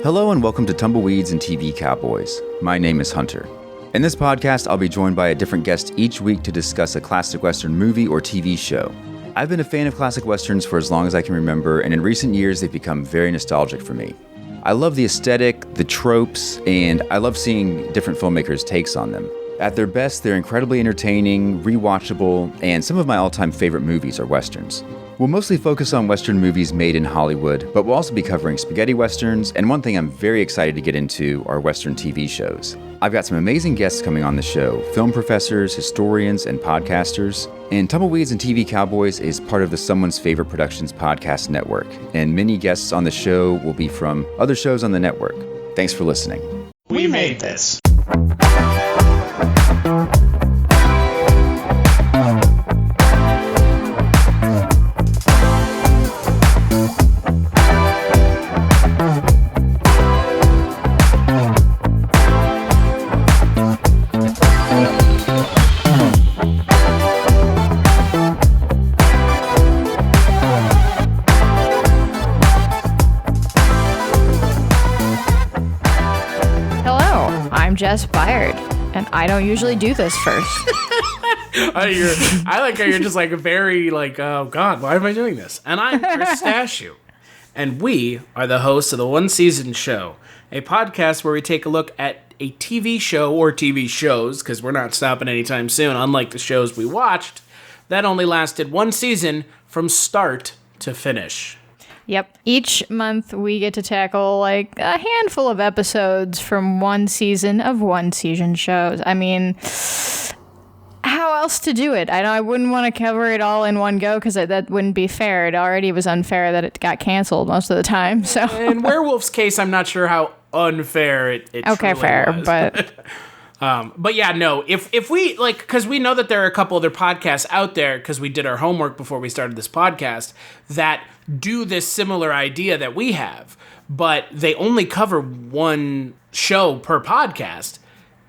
Hello and welcome to Tumbleweeds and TV Cowboys. My name is Hunter. In this podcast, I'll be joined by a different guest each week to discuss a classic Western movie or TV show. I've been a fan of classic Westerns for as long as I can remember, and in recent years, they've become very nostalgic for me. I love the aesthetic, the tropes, and I love seeing different filmmakers' takes on them. At their best, they're incredibly entertaining, rewatchable, and some of my all-time favorite movies are Westerns. We'll mostly focus on Western movies made in Hollywood, but we'll also be covering spaghetti Westerns, and one thing I'm very excited to get into are Western TV shows. I've got some amazing guests coming on the show, film professors, historians, and podcasters. And Tumbleweeds and TV Cowboys is part of the Someone's Favorite Productions podcast network, and many guests on the show will be from other shows on the network. Thanks for listening. We made this. Jess Bourdain, and I don't usually do this first. I like how you're just like very like, oh God, why am I doing this? And I'm Chris Stashu, and we are the hosts of the One Season Show, a podcast where we take a look at a TV show or TV shows, because we're not stopping anytime soon, unlike the shows we watched, that only lasted one season from start to finish. Yep. Each month we get to tackle like a handful of episodes from one season of one season shows. I mean, how else to do it? I wouldn't want to cover it all in one go because that wouldn't be fair. It already was unfair that it got canceled most of the time. So in Werewolf's case, I'm not sure how unfair it okay, fair, was. But yeah, no, if we, like, because we know that there are a couple other podcasts out there, because we did our homework before we started this podcast, that do this similar idea that we have, but they only cover one show per podcast,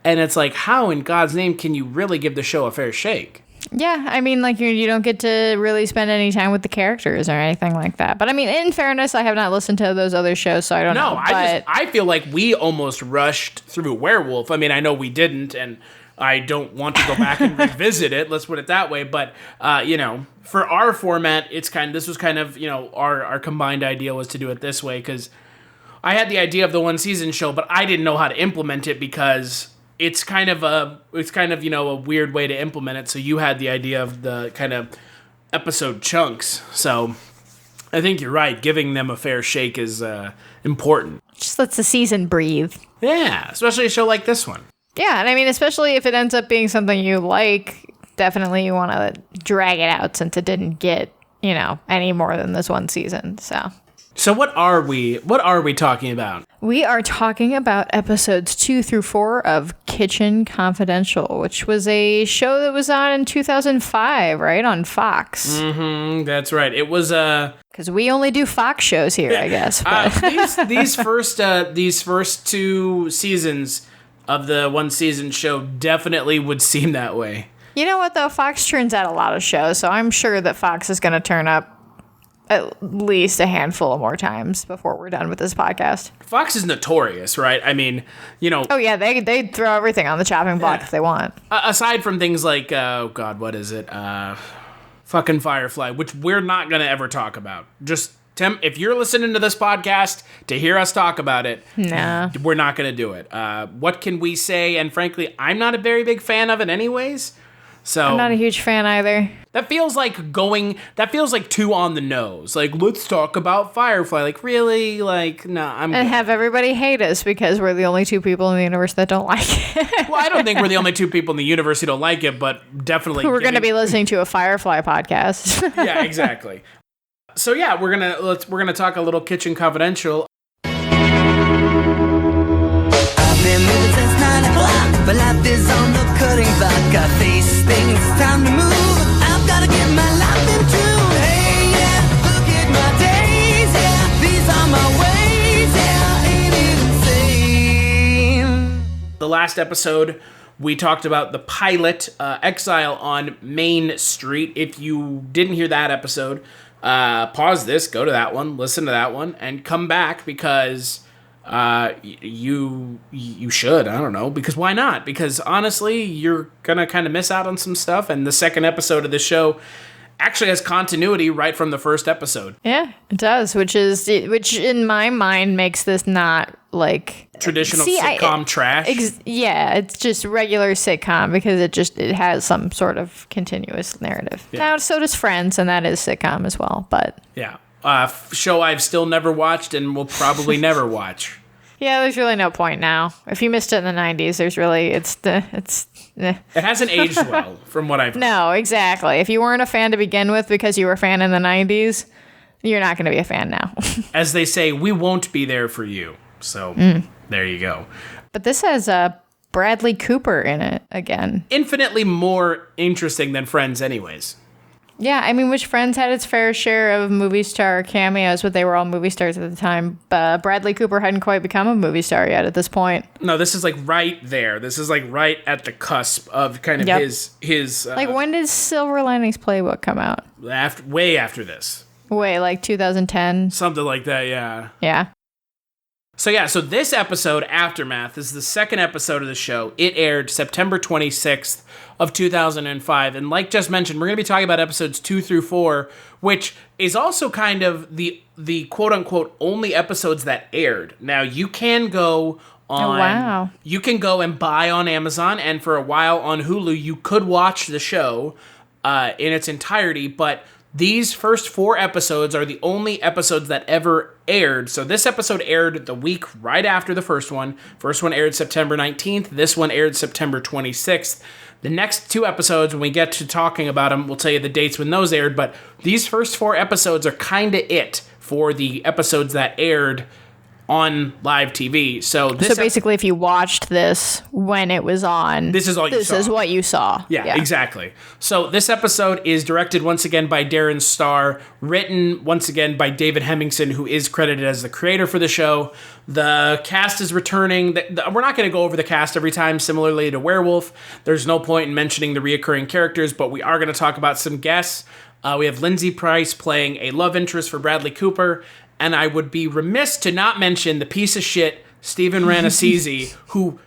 and it's like, how in God's name can you really give the show a fair shake? Yeah, I mean, like, you don't get to really spend any time with the characters or anything like that. But I mean, in fairness, I have not listened to those other shows, so I don't know. I feel like we almost rushed through Werewolf. I mean, I know we didn't, and I don't want to go back and revisit it. Let's put it that way. But for our format, this was kind of our combined idea was to do it this way, because I had the idea of the one season show, but I didn't know how to implement it because it's kind of a weird way to implement it. So you had the idea of the kind of episode chunks. So I think you're right. Giving them a fair shake is important. Just lets the season breathe. Yeah, especially a show like this one. Yeah, and I mean, especially if it ends up being something you like, definitely you want to drag it out since it didn't get, any more than this one season. So what are we talking about? We are talking about episodes 2 through 4 of Kitchen Confidential, which was a show that was on in 2005, right, on Fox. Mm-hmm, that's right. It was because we only do Fox shows here, I guess. These first two seasons of the one season show definitely would seem that way. You know what, though? Fox turns out a lot of shows, so I'm sure that Fox is going to turn up at least a handful of more times before we're done with this podcast. Fox is notorious, right? I mean, Oh yeah, they throw everything on the chopping block if they want. Aside from things like, oh God, what is it? Fucking Firefly, which we're not going to ever talk about. Just, Tim, if you're listening to this podcast to hear us talk about it, no, we're not going to do it. What can we say? And frankly, I'm not a very big fan of it anyways. So I'm not a huge fan either. That feels like too on the nose. Like, let's talk about Firefly. Like, really? Like, no, I'm And good. have everybody hate us because we're the only two people in the universe that don't like it. Well, I don't think we're the only two people in the universe who don't like it, but definitely we're going to be listening to a Firefly podcast. Yeah, exactly. So yeah, we're gonna talk a little Kitchen Confidential. I've been moving since 9 o'clock, but life is on the cutting block. Got face things, time to move. I've gotta get my life in tune. Hey, yeah, look at my days, yeah. These are my ways, yeah. Ain't it insane? The last episode, we talked about the pilot, Exile on Main Street. If you didn't hear that episode, pause this, go to that one, listen to that one, and come back because you should. I don't know, because why not? Because honestly, you're gonna kind of miss out on some stuff, and the second episode of the show actually has continuity right from the first episode. Yeah, it does, which in my mind makes this not like traditional sitcom trash. Yeah, it's just regular sitcom because it has some sort of continuous narrative. Yeah. Now, so does Friends, and that is sitcom as well. But yeah, show I've still never watched and will probably never watch. Yeah, there's really no point now. If you missed it in the 90s, there's really It hasn't aged well, from what I've heard. No, exactly. If you weren't a fan to begin with because you were a fan in the 90s, you're not going to be a fan now. As they say, we won't be there for you. So there you go. But this has Bradley Cooper in it again. Infinitely more interesting than Friends anyways. Yeah, I mean, which Friends had its fair share of movie star cameos, but they were all movie stars at the time. Bradley Cooper hadn't quite become a movie star yet at this point. No, this is like right there. This is like right at the cusp of kind of his. Like, when did Silver Linings Playbook come out? Way after this. Way, like 2010? Something like that, yeah. Yeah. So this episode, Aftermath, is the second episode of the show. It aired September 26th of 2005. And like just mentioned, we're going to be talking about episodes 2 through 4, which is also kind of the quote-unquote only episodes that aired. Now, you can go on... Oh, wow. You can go and buy on Amazon, and for a while on Hulu, you could watch the show in its entirety, but... These first 4 episodes are the only episodes that ever aired. So this episode aired the week right after the first one. First one aired September 19th. This one aired September 26th. The next 2 episodes, when we get to talking about them, we'll tell you the dates when those aired. But these first 4 episodes are kind of it for the episodes that aired on live TV. So basically, if you watched this when it was on, this is all you saw. This is what you saw. Yeah, exactly. So this episode is directed once again by Darren Star, written once again by David Hemingson, who is credited as the creator for the show. The cast is returning. We're not going to go over the cast every time, similarly to Werewolf. There's no point in mentioning the reoccurring characters, but we are going to talk about some guests. We have Lindsay Price playing a love interest for Bradley Cooper. And I would be remiss to not mention the piece of shit Stephen Rannazzisi, who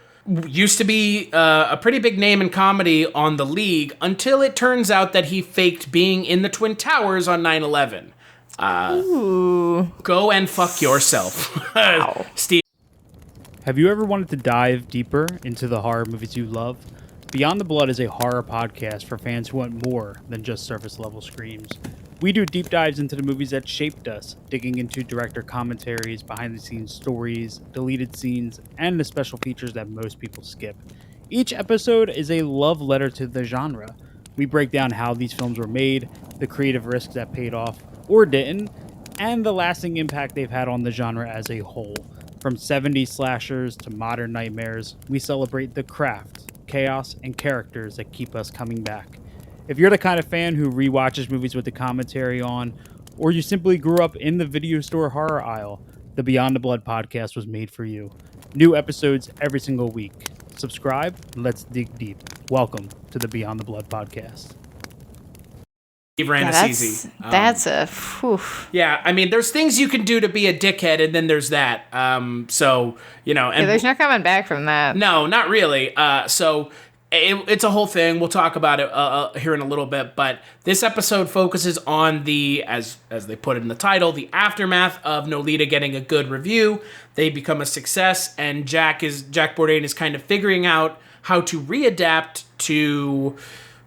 used to be a pretty big name in comedy on The League until it turns out that he faked being in the Twin Towers on 9/11. Go and fuck yourself. Wow. Steve. Have you ever wanted to dive deeper into the horror movies you love? Beyond the Blood is a horror podcast for fans who want more than just surface level screams. We do deep dives into the movies that shaped us, digging into director commentaries, behind-the-scenes stories, deleted scenes, and the special features that most people skip. Each episode is a love letter to the genre. We break down how these films were made, the creative risks that paid off or didn't, and the lasting impact they've had on the genre as a whole. From 70s slashers to modern nightmares, we celebrate the craft, chaos, and characters that keep us coming back. If you're the kind of fan who rewatches movies with the commentary on, or you simply grew up in the video store horror aisle, the Beyond the Blood podcast was made for you. New episodes every single week. Subscribe, and let's dig deep. Welcome to the Beyond the Blood podcast. Steve Rannazzisi. That's a... Whew. Yeah, I mean, there's things you can do to be a dickhead, and then there's that. So, you know... And there's no coming back from that. No, not really. It's a whole thing. We'll talk about it here in a little bit, but this episode focuses on the, as they put it in the title, the aftermath of Nolita getting a good review. They become a success, and Jack Bourdain is kind of figuring out how to readapt to,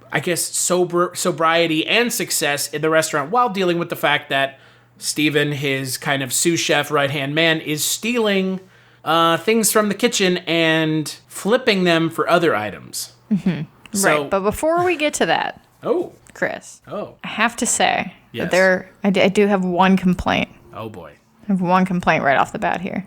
I guess, sobriety and success in the restaurant while dealing with the fact that Steven, his kind of sous chef right-hand man, is stealing things from the kitchen and flipping them for other items. Mm-hmm. Right, but before we get to that, Chris, I have to say that I do have one complaint. Oh boy, I have one complaint right off the bat here,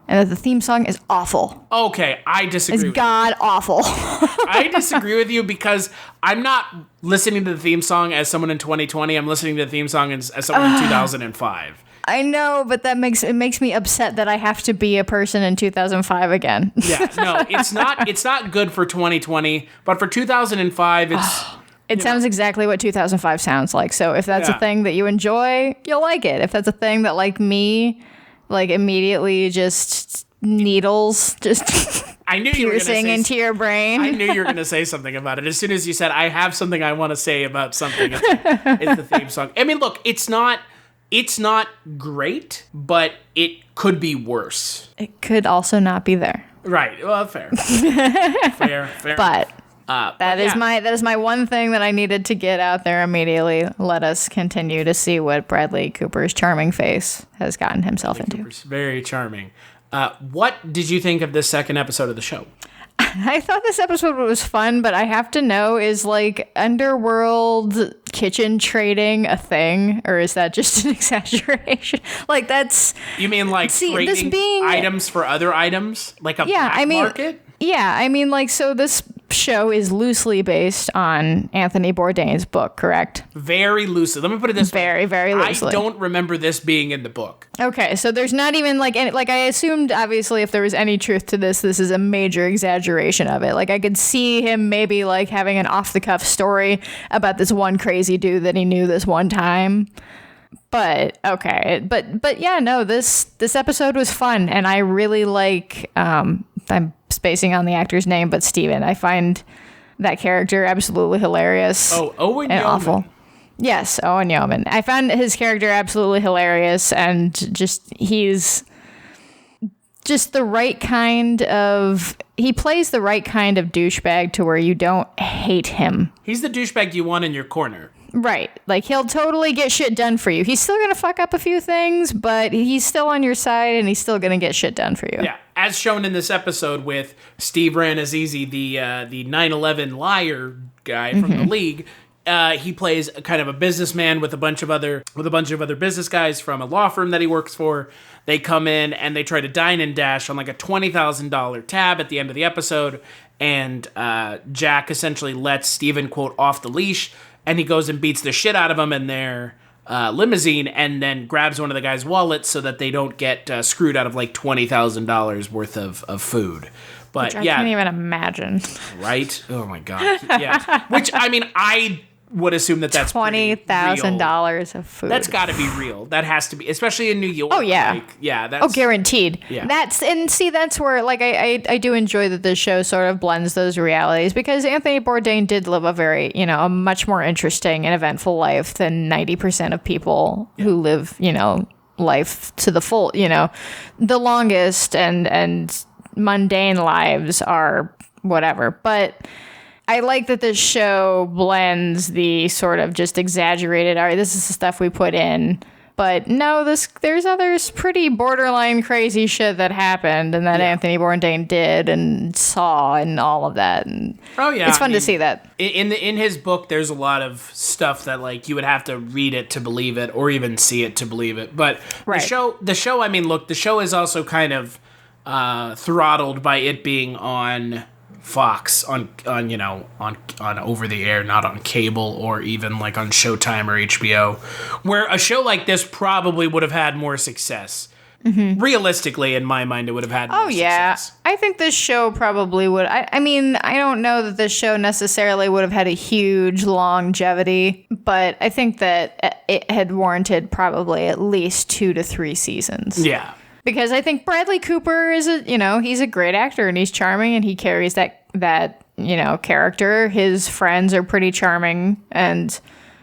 and that the theme song is awful. Okay, I disagree. It's god awful. I disagree with you because I'm not listening to the theme song as someone in 2020. I'm listening to the theme song as someone in 2005. I know, but that makes me upset that I have to be a person in 2005 again. Yeah, no, it's not good for 2020, but for 2005, it's... It sounds exactly what 2005 sounds like. So if that's a thing that you enjoy, you'll like it. If that's a thing that, like me, like immediately just needles just I knew you were piercing into your brain. I knew you were going to say something about it. As soon as you said, I have something I want to say about something, it's the theme song. I mean, look, it's not great, but it could be worse. It could also not be there. Right. Well, fair. fair. But that is yeah. my one thing that I needed to get out there immediately. Let us continue to see what Bradley Cooper's charming face has gotten himself into. Cooper's very charming. What did you think of this second episode of the show? I thought this episode was fun, but I have to know, is like underworld kitchen trading a thing, or is that just an exaggeration? Like that's... You mean like trading items for other items? Like a black market? Yeah, I mean, like, so this show is loosely based on Anthony Bourdain's book, correct? Very loosely. Let me put it this way. Very, very loosely. I don't remember this being in the book. Okay, so there's not even, like, any, like, I assumed, obviously, if there was any truth to this is a major exaggeration of it. Like, I could see him maybe, like, having an off-the-cuff story about this one crazy dude that he knew this one time. But okay, but yeah, no, this episode was fun, and I really like. I'm spacing on the actor's name, but Steven. I find that character absolutely hilarious. Oh, Owen and Yeoman. Awful. Yes, Owen Yeoman. I found his character absolutely hilarious, and he's just the right kind of. He plays the right kind of douchebag to where you don't hate him. He's the douchebag you want in your corner. Right. Like, he'll totally get shit done for you. He's still going to fuck up a few things, but he's still on your side, and he's still going to get shit done for you. Yeah. As shown in this episode with Steve Ranazizi, the 9/11 liar guy from the league. He plays kind of a businessman with a bunch of other business guys from a law firm that he works for. They come in and they try to dine and dash on like a $20,000 tab at the end of the episode, and Jack essentially lets Steven, quote, off the leash, and he goes and beats the shit out of him in their limousine, and then grabs one of the guy's wallets so that they don't get screwed out of like $20,000 worth of food. But Which yeah, I can't even imagine. Right? Oh my god. Yeah. Which, I mean, I would assume that's $20,000 of food. That's got to be real. That has to be, especially in New York. Oh yeah, like, yeah. That's guaranteed. Yeah. That's where, like, I do enjoy that this show sort of blends those realities, because Anthony Bourdain did live a much more interesting and eventful life than 90% of people who live, life to the full. The longest and mundane lives are whatever, but I like that this show blends the sort of just exaggerated, all right, this is the stuff we put in, but no, there's others pretty borderline crazy shit that happened and that Anthony Bourdain did and saw and all of that. And it's fun to see that. In his book, there's a lot of stuff that, like, you would have to read it to believe it or even see it to believe it. But the show, I mean, look, the show is also kind of throttled by it being on Fox, on over the air, not on cable or even like on Showtime or HBO, where a show like this probably would have had more success. Mm-hmm. Realistically, in my mind, it would have had more success. I think this show probably would. I mean, I don't know that this show necessarily would have had a huge longevity, but I think that it had warranted probably at least 2 to 3 seasons. Yeah. Because I think Bradley Cooper is he's a great actor and he's charming and he carries that character. His friends are pretty charming and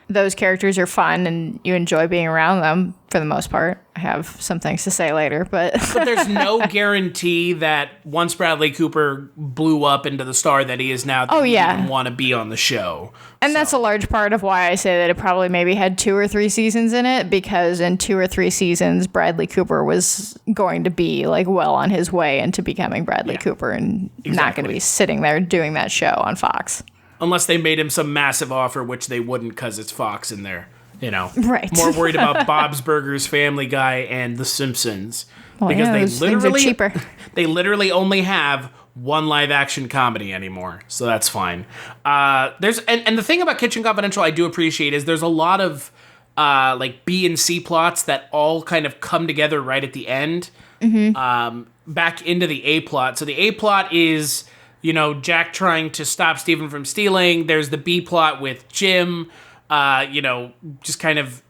those characters are fun and you enjoy being around them for the most part. I have some things to say later, but there's no guarantee that once Bradley Cooper blew up into the star that he is now, that he didn't want to be on the show. And that's a large part of why I say that it probably maybe had 2 or 3 seasons in it, because in 2 or 3 seasons, Bradley Cooper was going to be like well on his way into becoming Bradley Cooper and not going to be sitting there doing that show on Fox. Unless they made him some massive offer, which they wouldn't because it's Fox in there. Right. More worried about Bob's Burgers, Family Guy, and The Simpsons. Because those things are cheaper. They literally only have one live action comedy anymore, so that's fine. There's and the thing about Kitchen Confidential I do appreciate is there's a lot of like B and C plots that all kind of come together right at the end. Mm-hmm. Back into the A plot. So the A plot is Jack trying to stop Steven from stealing. There's the B plot with Jim, just kind of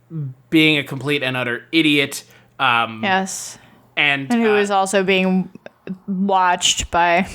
being a complete and utter idiot. Yes. And who is also being watched by...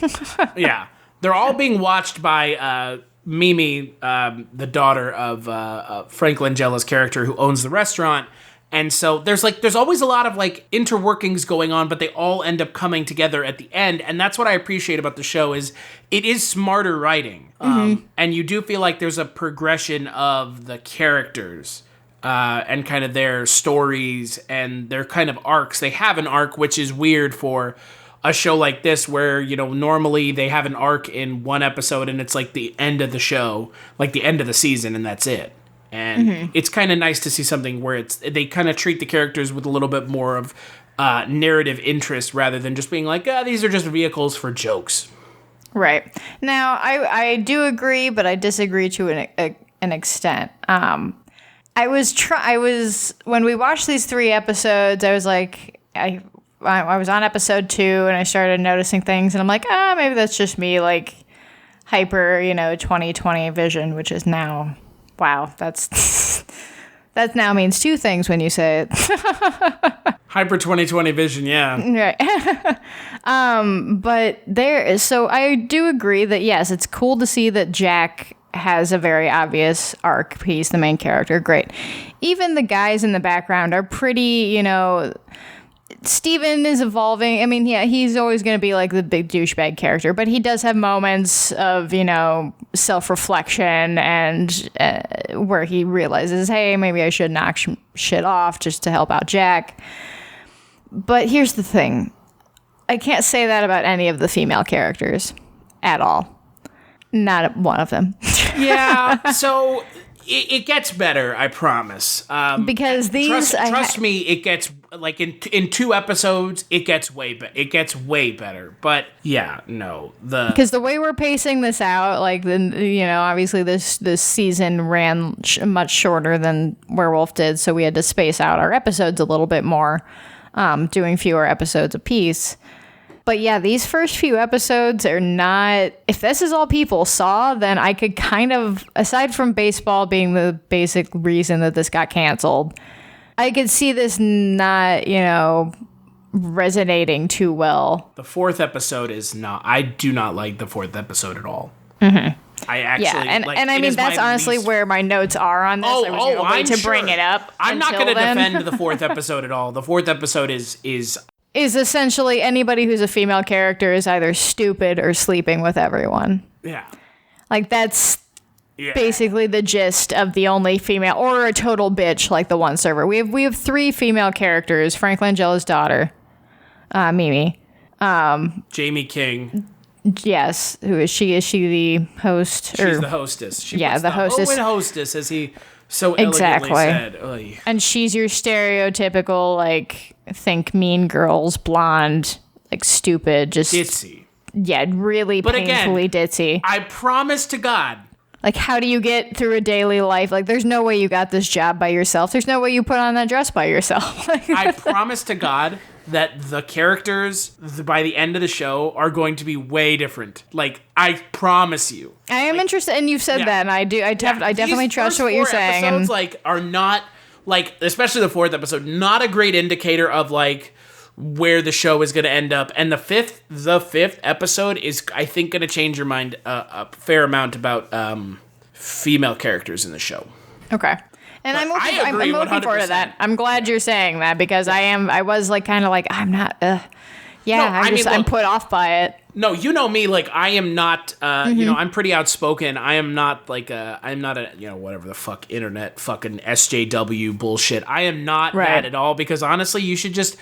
Yeah. They're all being watched by Mimi, the daughter of Frank Langella's character who owns the restaurant. And so there's always a lot of like interworkings going on, but they all end up coming together at the end. And that's what I appreciate about the show is it is smarter writing. And you do feel like there's a progression of the characters and kind of their stories and their kind of arcs. They have an arc, which is weird for a show like this where, you know, normally they have an arc in one episode and it's like the end of the show, like the end of the season, and that's it. And it's kind of nice to see something where they kind of treat the characters with a little bit more of narrative interest rather than just being like, these are just vehicles for jokes. Right. Now, I do agree, but I disagree to an extent. I was when we watched these 3 episodes, I was like, I was on episode 2 and I started noticing things and I'm like, maybe that's just me, like hyper, 2020 vision, which is now, wow, that now means 2 things when you say it. Hyper 2020 vision, yeah. Right. So I do agree that yes, it's cool to see that Jack has a very obvious arc. He's the main character. Great. Even the guys in the background are pretty, Steven is evolving. I mean, yeah, he's always going to be like the big douchebag character, but he does have moments of, self-reflection and where he realizes, hey, maybe I should knock shit off just to help out Jack. But here's the thing. I can't say that about any of the female characters at all. Not one of them. Yeah, so it gets better, I promise. Because these... Trust me, it gets... Like, in 2 episodes, it gets way better. But, yeah, no. Because the way we're pacing this out, like, obviously this season ran much shorter than Werewolf did, so we had to space out our episodes a little bit more, doing fewer episodes apiece. But yeah, these first few episodes are not... If this is all people saw, then I could kind of... Aside from baseball being the basic reason that this got canceled, I could see this not, resonating too well. The 4th episode is not... I do not like the 4th episode at all. Mm-hmm. I actually... Yeah, and I mean, that's honestly where my notes are on this. I was going to wait to bring it up. I'm not going to defend the 4th episode at all. The 4th episode is essentially anybody who's a female character is either stupid or sleeping with everyone. Yeah. Like, that's basically the gist of the only female, or a total bitch like the one server. We have 3 female characters: Frank Langella's daughter, Mimi, Jamie King. Yes, who is she? Is she the host? She's the hostess. The hostess. Oh, hostess, as he so elegantly said. Oy. And she's your stereotypical, like, think Mean Girls, blonde, like, stupid, just ditzy. Yeah, really painfully ditzy. I promise to God. Like, how do you get through a daily life? Like, there's no way you got this job by yourself. There's no way you put on that dress by yourself. I promise to God that the characters by the end of the show are going to be way different. Like, I promise you. I am interested, and you've said that, and I definitely trust what you're saying. These episodes, like, are not, like, especially the 4th episode, not a great indicator of, like, where the show is going to end up. And the fifth episode is, I think, going to change your mind a fair amount about female characters in the show. Okay. And I'm looking forward to that. I'm glad you're saying that, because I was like, kind of like, I'm not, I'm put off by it. No, you know me, like, I am not, I'm pretty outspoken. I am not like I'm not a, whatever the fuck, internet fucking SJW bullshit. I am not that at all, because honestly, you should just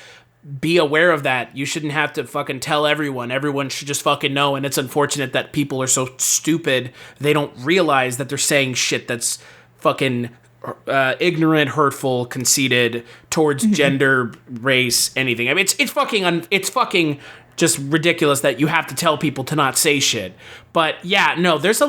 be aware of that. You shouldn't have to fucking tell everyone. Everyone should just fucking know, and it's unfortunate that people are so stupid they don't realize that they're saying shit that's fucking ignorant, hurtful, conceited towards gender, race, anything. I mean, it's fucking just ridiculous that you have to tell people to not say shit. But yeah, no, there's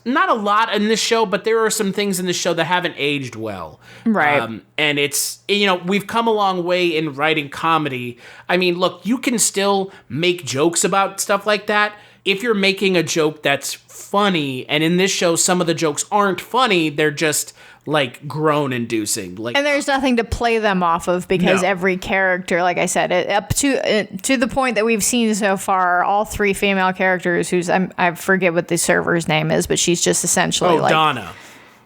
not a lot in this show, but there are some things in this show that haven't aged well. Right. And it's, we've come a long way in writing comedy. I mean, look, you can still make jokes about stuff like that if you're making a joke that's funny. And in this show, some of the jokes aren't funny. They're just like groan-inducing. Like, and there's nothing to play them off of because No. every character, like I said, up to the point that we've seen so far, all three female characters, I forget what the server's name is, but she's just essentially Donna.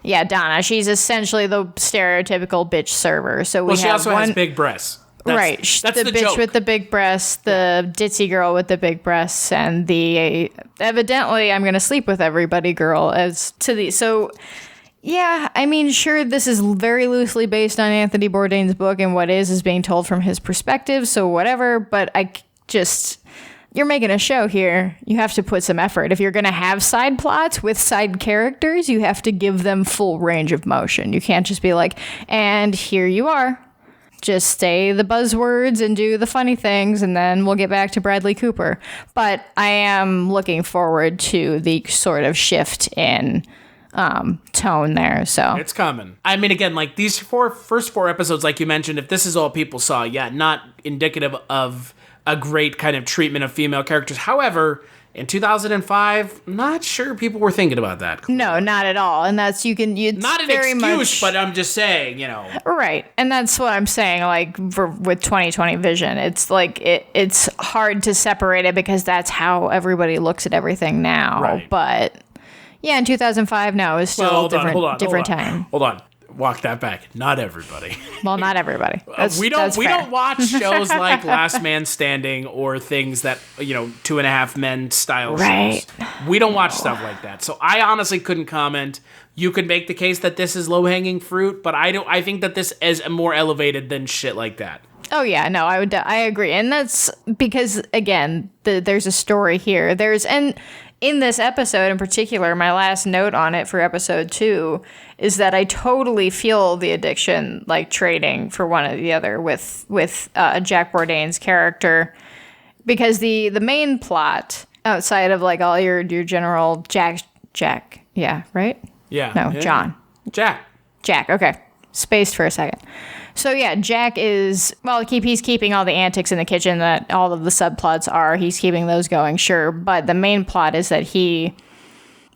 Yeah, Donna. She's essentially the stereotypical bitch server. So we Well, she have also has big breasts. That's the bitch joke. with the big breasts, the ditzy girl with the big breasts, and the evidently I'm gonna sleep with everybody girl So yeah, I mean, sure, this is very loosely based on Anthony Bourdain's book, and what is being told from his perspective, so whatever, but you're making a show here. You have to put some effort. If you're going to have side plots with side characters, you have to give them full range of motion. You can't just be like, and here you are. Just say the buzzwords and do the funny things, and then we'll get back to Bradley Cooper. But I am looking forward to the sort of shift in tone there. So it's coming. I mean, again, like these first four episodes, like you mentioned, if this is all people saw, not indicative of a great kind of treatment of female characters. However, in 2005, not sure people were thinking about that. No, not at all. And that's not an excuse, but I'm just saying, Right. And that's what I'm saying, like, with 2020 vision. It's like, it's hard to separate it because that's how everybody looks at everything now. Right. But, yeah, in 2005, no, it was still a different time. Hold on. Walk that back. Not everybody. Well, not everybody. We don't watch shows like Last Man Standing or things that 2.5 Men style right. shows. We don't watch stuff like that. So I honestly couldn't comment. You could make the case that this is low hanging fruit, but I think that this is more elevated than shit like that. Oh yeah, no, I agree, and that's because again, there's a story here. And in this episode in particular, my last note on it for episode 2 is that I totally feel the addiction, like trading for one or the other with Jack Bourdain's character, because the main plot outside of like all your general Jack, yeah, right? Yeah. No, yeah. John. Jack. Okay, spaced for a second. So yeah, Jack he's keeping all the antics in the kitchen that all of the subplots are. He's keeping those going, sure. But the main plot is that in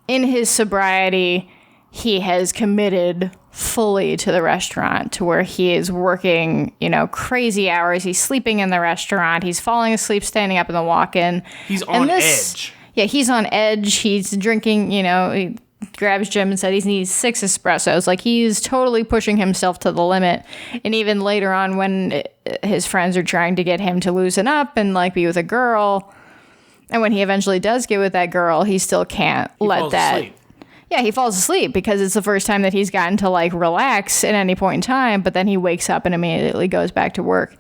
his sobriety, he has committed fully to the restaurant to where he is working, crazy hours. He's sleeping in the restaurant. He's falling asleep, standing up in the walk-in. He's on edge. Yeah, he's on edge. He's drinking, he grabs Jim and said he needs 6 espressos. Like, he's totally pushing himself to the limit. And even later on when his friends are trying to get him to loosen up and like be with a girl, and when he eventually does get with that girl, he still can't let that. Asleep. Yeah, he falls asleep because it's the first time that he's gotten to like relax at any point in time, but then he wakes up and immediately goes back to work.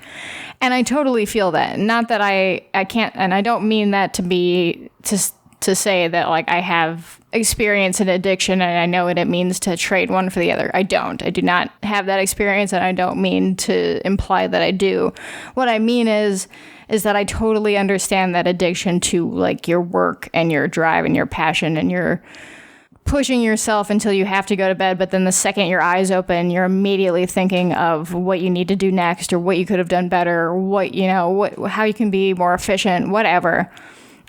And I totally feel that. Not that I can't, and I don't mean that to say that like I have experience in addiction and I know what it means to trade one for the other. I don't. I do not have that experience, and I don't mean to imply that I do. What I mean is that I totally understand that addiction to like your work and your drive and your passion, and you're pushing yourself until you have to go to bed, but then the second your eyes open, you're immediately thinking of what you need to do next, or what you could have done better, or how you can be more efficient, whatever.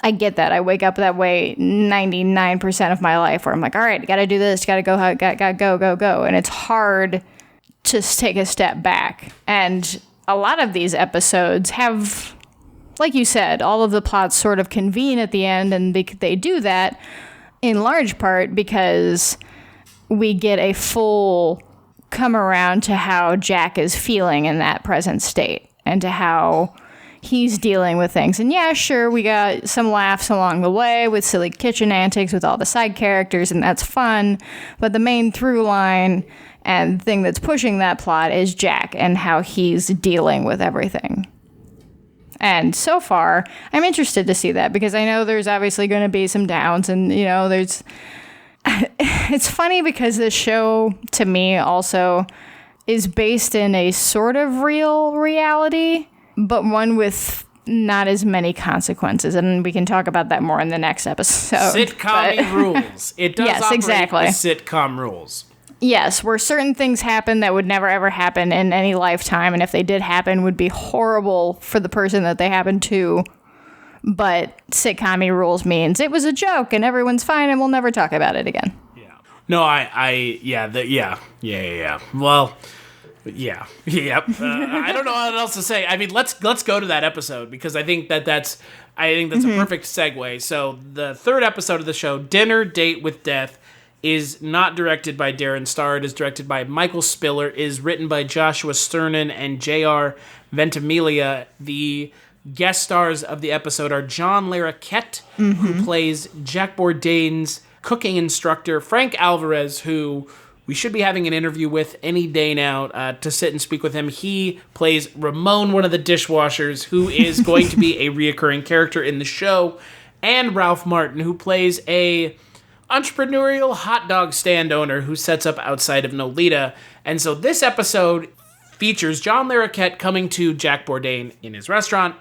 I get that. I wake up that way 99% of my life, where I'm like, all right, got to do this, got to go, go. And it's hard to take a step back. And a lot of these episodes have, like you said, all of the plots sort of convene at the end, and they do that in large part because we get a full come around to how Jack is feeling in that present state and to how he's dealing with things. And yeah, sure, we got some laughs along the way with silly kitchen antics with all the side characters, and that's fun. But the main through line and thing that's pushing that plot is Jack and how he's dealing with everything. And so far, I'm interested to see that because I know there's obviously going to be some downs, and there's it's funny because this show to me also is based in a sort of real reality, but one with not as many consequences, and we can talk about that more in the next episode. Sitcom rules. It does yes, operate exactly. with sitcom rules. Yes, where certain things happen that would never ever happen in any lifetime, and if they did happen, would be horrible for the person that they happened to. But sitcom rules means it was a joke, and everyone's fine, and we'll never talk about it again. Yeah. No, yeah. Well, yeah, yep. I don't know what else to say. I mean, let's go to that episode because I think that's a perfect segue. So the third episode of the show, Dinner Date with Death, is not directed by Darren Star. It is directed by Michael Spiller. Is written by Joshua Sternan and J.R. Ventimiglia. The guest stars of the episode are John Larroquette, who plays Jack Bourdain's cooking instructor, Frank Alvarez, who we should be having an interview with any day now to sit and speak with him. He plays Ramon, one of the dishwashers, who is going to be a reoccurring character in the show, and Ralph Martin, who plays a entrepreneurial hot dog stand owner who sets up outside of Nolita. And so this episode features John Larroquette coming to Jack Bourdain in his restaurant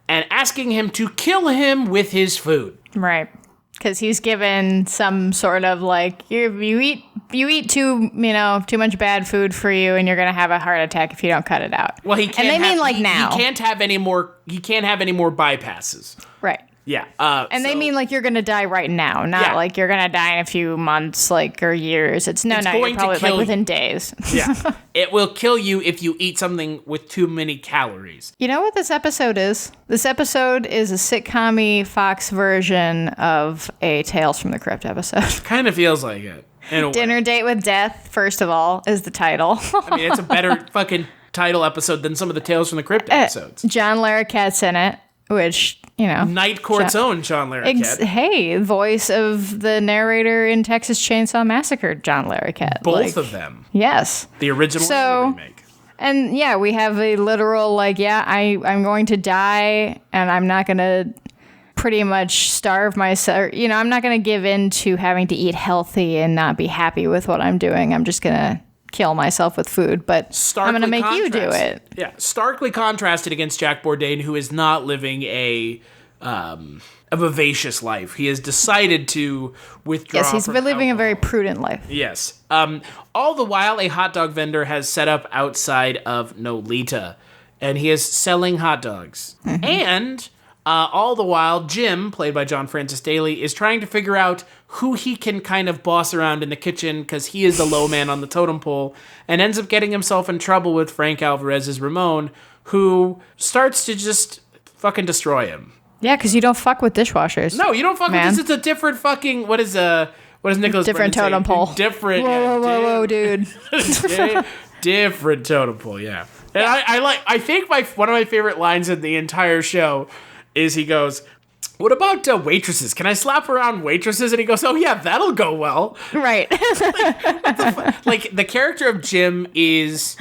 and asking him to kill him with his food. Right. Because he's given some sort of like, you eat too much bad food for you, and you're gonna have a heart attack if you don't cut it out. Well, he can't. And they mean like now. He can't have any more. He can't have any more bypasses. Right. Yeah. And they mean like you're gonna die right now, not like you're gonna die in a few months, like, or years. It's you're probably like within days. Yeah. It will kill you if you eat something with too many calories. You know what this episode is? This episode is a sitcom-y Fox version of a Tales from the Crypt episode. Kind of feels like it. Dinner Date with Death, first of all, is the title. I mean, it's a better fucking title episode than some of the Tales from the Crypt episodes. John Larroquette's in it, which, Night Court's own John Larroquette. Hey, voice of the narrator in Texas Chainsaw Massacre, John Larroquette. Both of them. Yes. The original and the remake. And yeah, we have a literal, I'm going to die, and I'm not going to pretty much starve myself. I'm not going to give in to having to eat healthy and not be happy with what I'm doing. I'm just going to kill myself with food, but I'm going to make you do it. Yeah, starkly contrasted against Jack Bourdain, who is not living a vivacious life. He has decided to withdraw. Yes, he's been living a very prudent life. Yes. All the while, a hot dog vendor has set up outside of Nolita, and he is selling hot dogs. Mm-hmm. And all the while, Jim, played by John Francis Daley, is trying to figure out who he can kind of boss around in the kitchen because he is the low man on the totem pole, and ends up getting himself in trouble with Frank Alvarez's Ramon, who starts to just fucking destroy him. Yeah, because you don't fuck with dishwashers. No, you don't fuck with this. It's a different fucking... What is Nicholas different totem pole. Different. Whoa, dude. Different totem pole, yeah. And I think one of my favorite lines in the entire show is he goes, "What about waitresses? Can I slap around waitresses?" And he goes, "Oh yeah, that'll go well." Right. Like the character of Jim is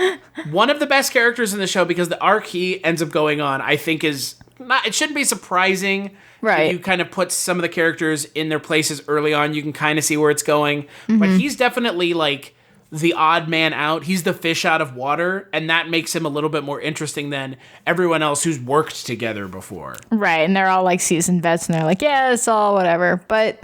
one of the best characters in the show because the arc he ends up going on, I think, is not. It shouldn't be surprising. Right. You kind of put some of the characters in their places early on. You can kind of see where it's going, but he's definitely like the odd man out. He's the fish out of water, and that makes him a little bit more interesting than everyone else who's worked together before. Right, and they're all like seasoned vets, and they're like, yeah, it's all whatever. But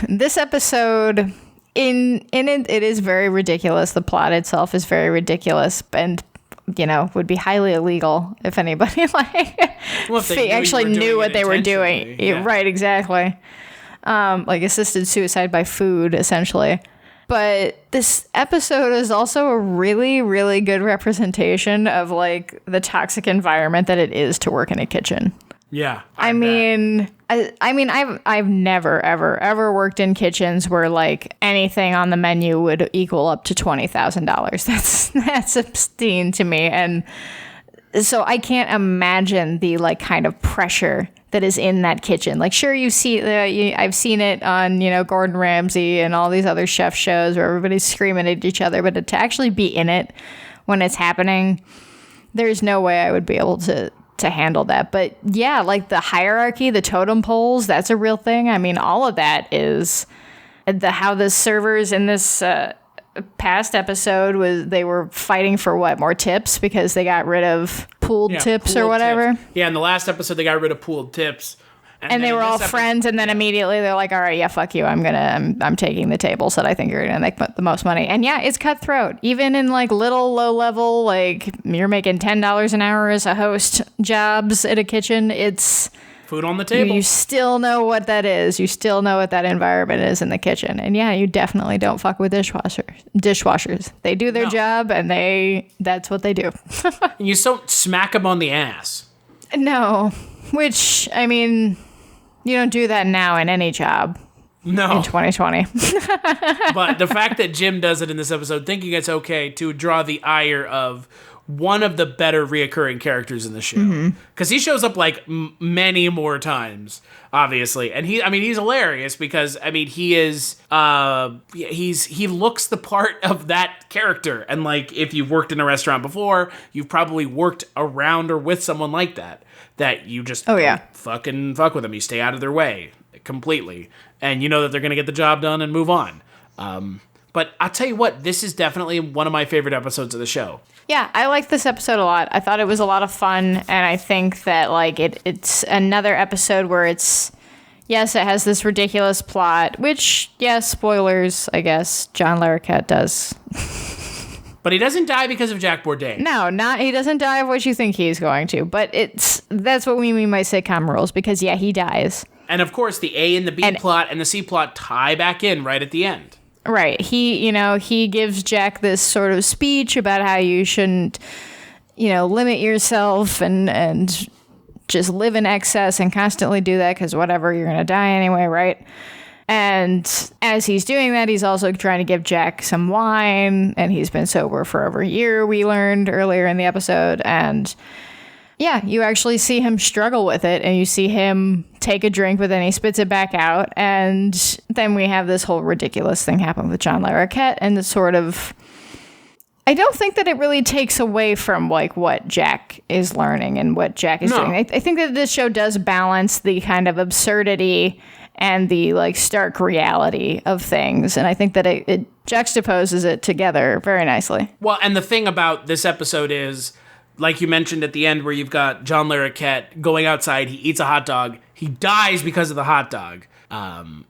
this episode, in it is very ridiculous. The plot itself is very ridiculous, and would be highly illegal if anybody actually knew what they were doing. Yeah. Right, exactly. Like assisted suicide by food, essentially. But this episode is also a really, really good representation of like the toxic environment that it is to work in a kitchen. Yeah. I've never ever worked in kitchens where like anything on the menu would equal up to $20,000. That's obscene to me, and so I can't imagine the like kind of pressure that is in that kitchen. Like, sure, I've seen it on, Gordon Ramsay and all these other chef shows where everybody's screaming at each other, but to actually be in it when it's happening, there's no way I would be able to handle that. But yeah, like the hierarchy, the totem poles, that's a real thing. I mean, all of that is how the servers in this past episode they were fighting for more tips because they got rid of pooled tips or whatever. Tips. Yeah, in the last episode they got rid of pooled tips. And they were all friends, and then immediately they're like, all right, yeah, fuck you. I'm taking the tables that I think are going to make the most money. And yeah, it's cutthroat. Even in like little low level, like you're making $10 an hour as a host jobs at a kitchen, it's Food on the table. You still know what that is. You still know what that environment is in the kitchen. And yeah, you definitely don't fuck with dishwashers. They do their job, and that's what they do. And you don't smack them on the ass. No. Which, I mean, you don't do that now in any job. No. In 2020. But the fact that Jim does it in this episode, thinking it's okay to draw the ire of one of the better reoccurring characters in the show, because he shows up like many more times, obviously, and he's hilarious because he is he looks the part of that character, and like if you've worked in a restaurant before, you've probably worked around or with someone like that you just don't fucking fuck with them. You stay out of their way completely, and you know that they're gonna get the job done and move on. But I'll tell you what, this is definitely one of my favorite episodes of the show. Yeah, I like this episode a lot. I thought it was a lot of fun, and I think that like it's another episode where it has this ridiculous plot, which, spoilers, I guess, John Larroquette does. But he doesn't die because of Jack Bourdain. No, he doesn't die of what you think he's going to, but that's what we mean by sitcom rules, because he dies. And of course, the A and the B plot and the C plot tie back in right at the end. Right. He gives Jack this sort of speech about how you shouldn't, limit yourself and just live in excess and constantly do that because whatever, you're going to die anyway, right? And as he's doing that, he's also trying to give Jack some wine, and he's been sober for over a year, we learned earlier in the episode, and yeah, you actually see him struggle with it, and you see him take a drink, but then he spits it back out, and then we have this whole ridiculous thing happen with John Larroquette, and the sort of... I don't think that it really takes away from, like, what Jack is learning and what Jack is doing. I think that this show does balance the kind of absurdity and the, like, stark reality of things, and I think that it juxtaposes it together very nicely. Well, and the thing about this episode is... like you mentioned at the end where you've got John Larroquette going outside, he eats a hot dog, he dies because of the hot dog,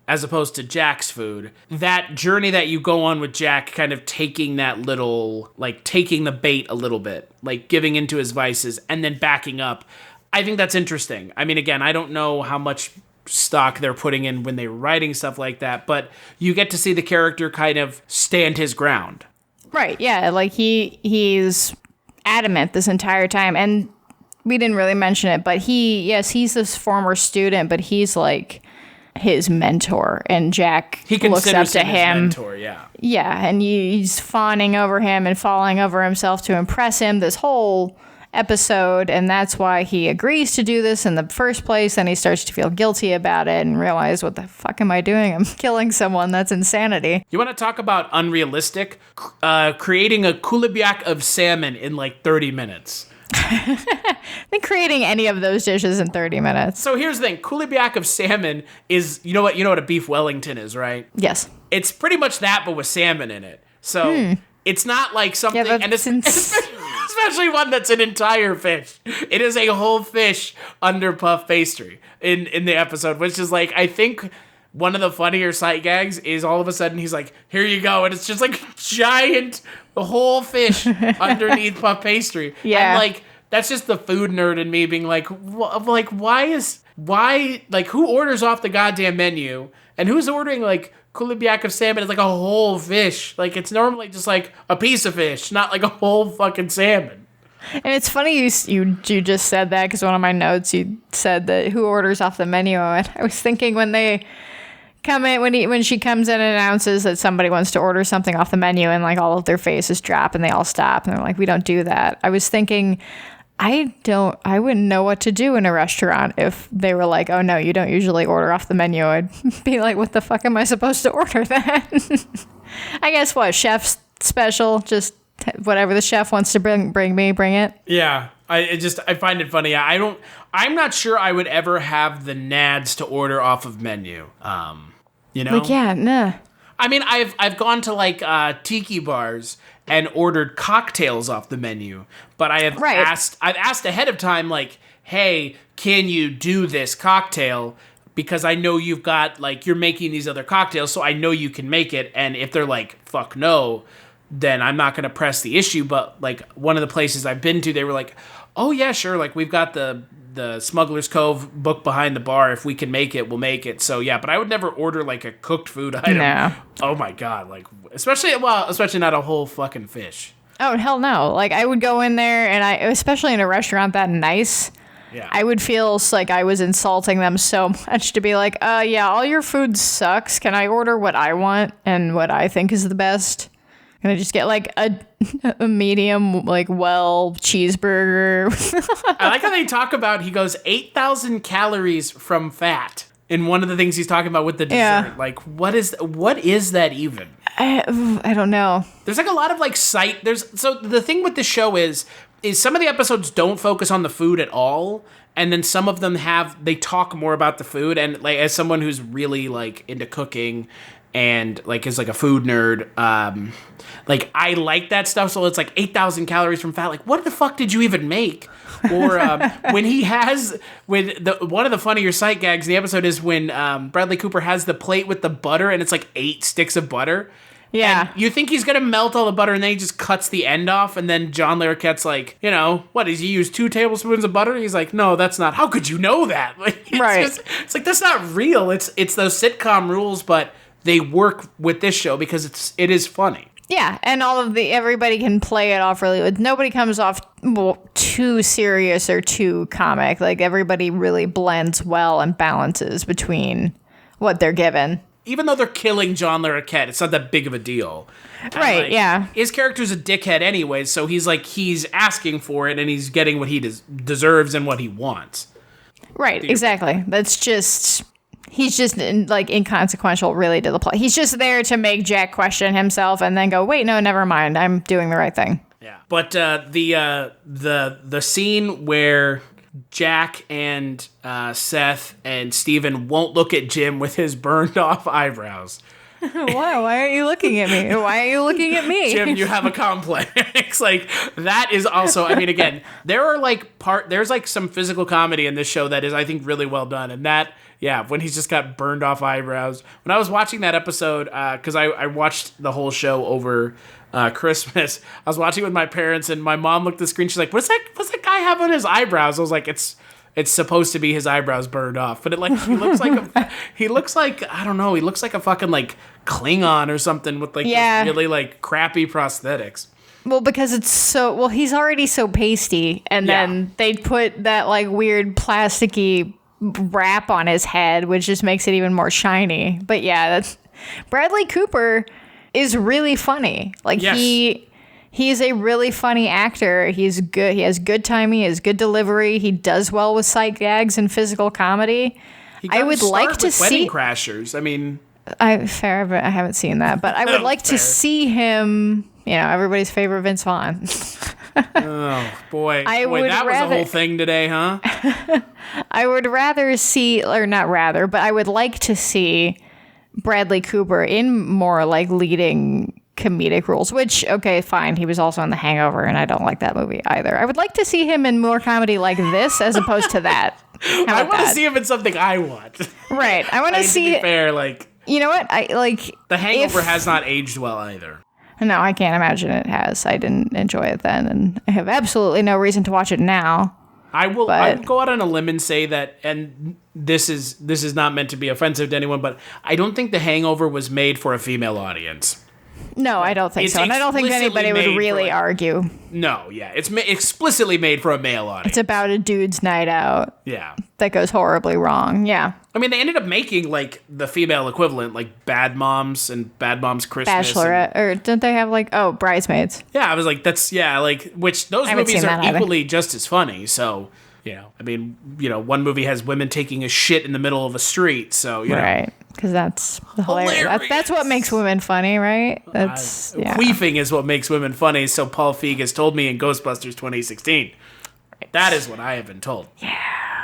as opposed to Jack's food. That journey that you go on with Jack kind of taking that little, like taking the bait a little bit, like giving into his vices and then backing up. I think that's interesting. I mean, again, I don't know how much stock they're putting in when they're writing stuff like that, but you get to see the character kind of stand his ground. Right, yeah, like he's... adamant this entire time, and we didn't really mention it, but he's this former student, but he's like his mentor, and Jack looks up to him. His mentor, yeah, and he's fawning over him and falling over himself to impress him this whole episode, and that's why he agrees to do this in the first place. And he starts to feel guilty about it and realize, what the fuck am I doing? I'm killing someone. That's insanity. You want to talk about unrealistic? Creating a kulibiak of salmon in like 30 minutes. I think creating any of those dishes in 30 minutes. So here's the thing. Kulibiak of salmon is, you know what a beef Wellington is, right? Yes. It's pretty much that, but with salmon in it. So it's not like something, and it's especially one that's an entire fish. It is a whole fish under puff pastry in the episode, which is like, I think one of the funnier sight gags is all of a sudden he's like, here you go. And it's just like giant, the whole fish underneath puff pastry. Yeah. And like, that's just the food nerd in me being like, why, like, who orders off the goddamn menu? And who's ordering like kulibiak of salmon? It's like a whole fish. Like, it's normally just like a piece of fish, not like a whole fucking salmon. And it's funny you just said that, because one of my notes, you said that who orders off the menu. And I was thinking when they come in, when she comes in and announces that somebody wants to order something off the menu, and like all of their faces drop and they all stop and they're like, we don't do that. I was thinking, I wouldn't know what to do in a restaurant if they were like, oh no, you don't usually order off the menu. I'd be like, what the fuck am I supposed to order then? I guess what, chef's special, just whatever the chef wants to bring it. Yeah, I find it funny. I'm not sure I would ever have the nads to order off of menu. You know? Like, yeah, nah. I mean, I've gone to like tiki bars and ordered cocktails off the menu, but I've asked ahead of time, like, hey, can you do this cocktail? Because I know you've got, like, you're making these other cocktails, so I know you can make it. And if they're like, fuck no, then I'm not going to press the issue. But like one of the places I've been to, they were like, oh yeah, sure. Like, we've got the the Smuggler's Cove book behind the bar. If we can make it, we'll make it. So yeah, but I would never order like a cooked food item. No. Oh my God, like especially not a whole fucking fish. Oh, hell no. Like, I would go in there, and especially in a restaurant that nice, Yeah. I would feel like I was insulting them so much to be like, yeah, all your food sucks. Can I order what I want and what I think is the best? Can I just get, like, a medium, like, cheeseburger? I like how they talk about, he goes, 8,000 calories from fat. In one of the things he's talking about with the dessert. Yeah. Like, what is that even? I don't know. There's like a lot of like so the thing with the show is some of the episodes don't focus on the food at all, and then some of them they talk more about the food. And like, as someone who's really like into cooking and like is like a food nerd, like I like that stuff. So it's like 8,000 calories from fat. Like, what the fuck did you even make? Or one of the funnier sight gags in the episode is when Bradley Cooper has the plate with the butter, and it's like 8 sticks of butter. Yeah. And you think he's gonna melt all the butter, and then he just cuts the end off, and then John Larroquette's like, what, does he use 2 tablespoons of butter? And he's like, no, that's not. How could you know that? Like, it's like, that's not real. It's those sitcom rules, but they work with this show because it is funny. Yeah, and everybody can play it off really. Nobody comes off too serious or too comic. Like, everybody really blends well and balances between what they're given. Even though they're killing John Larroquette, it's not that big of a deal. Right, like, yeah. His character's a dickhead anyway, so he's asking for it, and he's getting what he deserves and what he wants. Right, exactly. That's just... He's just inconsequential really to the plot. He's just there to make Jack question himself and then go, wait, no, never mind. I'm doing the right thing. Yeah. But the scene where Jack and Seth and Steven won't look at Jim with his burned off eyebrows. Why aren't you looking at me? Why are you looking at me? Jim, you have a complex. Like, that is also, I mean, again, there's like some physical comedy in this show that is, I think, really well done. And that, yeah, when he's just got burned off eyebrows. When I was watching that episode, because I watched the whole show over Christmas, I was watching with my parents, and my mom looked at the screen. She's like, what's that guy have on his eyebrows? I was like, it's supposed to be his eyebrows burned off, but he looks like I don't know, he looks like a fucking like Klingon or something with like really like crappy prosthetics. Well, because he's already so pasty, and then they put that like weird plasticky wrap on his head, which just makes it even more shiny. But yeah, that's Bradley Cooper is really funny. Like, he's a really funny actor. He's good. He has good timing. He has good delivery. He does well with sight gags and physical comedy. I would like to see Wedding Crashers. I mean, I haven't seen that, but I would like to see him. Everybody's favorite Vince Vaughn. Oh boy, that was a whole thing today, huh? I would rather see, or not rather, but I would like to see Bradley Cooper in more like leading comedic roles, which, okay, fine. He was also in The Hangover, and I don't like that movie either. I would like to see him in more comedy like this as opposed to that. I want to see him in something I want. Right. I want to see. To be fair, like, you know what? I like The Hangover has not aged well either. No, I can't imagine it has. I didn't enjoy it then, and I have absolutely no reason to watch it now. I would go out on a limb and say that, and this is not meant to be offensive to anyone, but I don't think The Hangover was made for a female audience. No, I don't think so, and I don't think anybody would really argue. No, yeah, it's explicitly made for a male audience. It's about a dude's night out. Yeah. That goes horribly wrong. Yeah. I mean, they ended up making like the female equivalent, like Bad Moms and Bad Moms Christmas. Bachelorette, or didn't they have like Bridesmaids? Yeah, I was like, which those movies are equally just as funny. So, I mean, one movie has women taking a shit in the middle of a street. So, right. Because that's hilarious. That's what makes women funny, right? That's queefing is what makes women funny. So Paul Feig has told me in Ghostbusters 2016. Right. That is what I have been told. Yeah.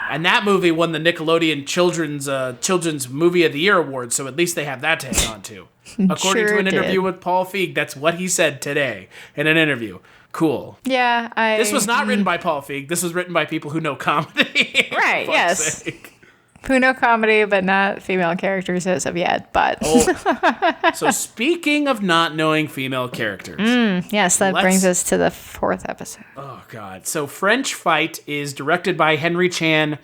And that movie won the Nickelodeon Children's Movie of the Year award. So at least they have that to hang on to. According to an interview with Paul Feig, that's what he said today in an interview. Cool. Yeah, This was not written by Paul Feig. This was written by people who know comedy. Right. Yes. Sake. Puno comedy, but not female characters as of yet. But So speaking of not knowing female characters, yes, that brings us to the 4th episode. Oh God! So French Fight is directed by Henry Chan,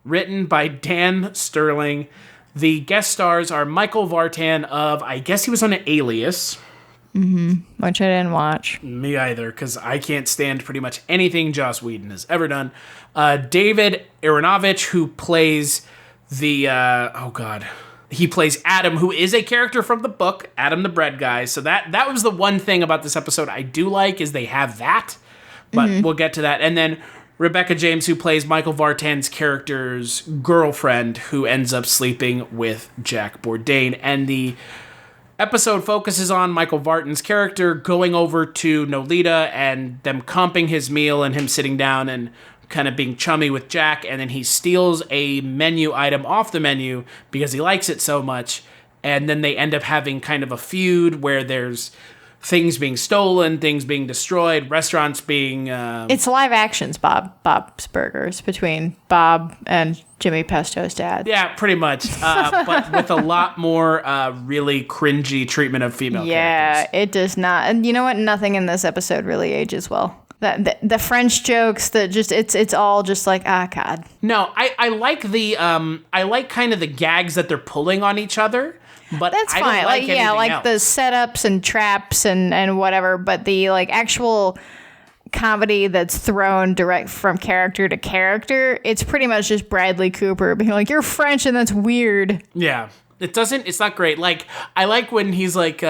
written by Dan Sterling. The guest stars are Michael Vartan of, I guess he was on an Alias. Which I didn't watch. Me either, because I can't stand pretty much anything Joss Whedon has ever done. David Aronovich, who plays the, he plays Adam, who is a character from the book, Adam the Bread Guy. So that was the one thing about this episode I do like, is they have that. But we'll get to that. And then Rebecca James, who plays Michael Vartan's character's girlfriend, who ends up sleeping with Jack Bourdain. And the episode focuses on Michael Vartan's character going over to Nolita and them comping his meal and him sitting down and kind of being chummy with Jack. And then he steals a menu item off the menu because he likes it so much. And then they end up having kind of a feud where there's things being stolen, things being destroyed, restaurants being... It's live actions, Bob's Burgers, between Bob and Jimmy Pesto's dad. Yeah, pretty much. But with a lot more really cringy treatment of female characters. Yeah, it does not. And you know what? Nothing in this episode really ages well. The French jokes, that just it's all just like, God. No, I like I like kind of the gags that they're pulling on each other. But that's I fine. don't like anything else. The setups and traps and whatever, but the actual comedy that's thrown direct from character to character, it's pretty much just Bradley Cooper being like, "You're French and that's weird." Yeah. It's not great. Like, I like when he's like,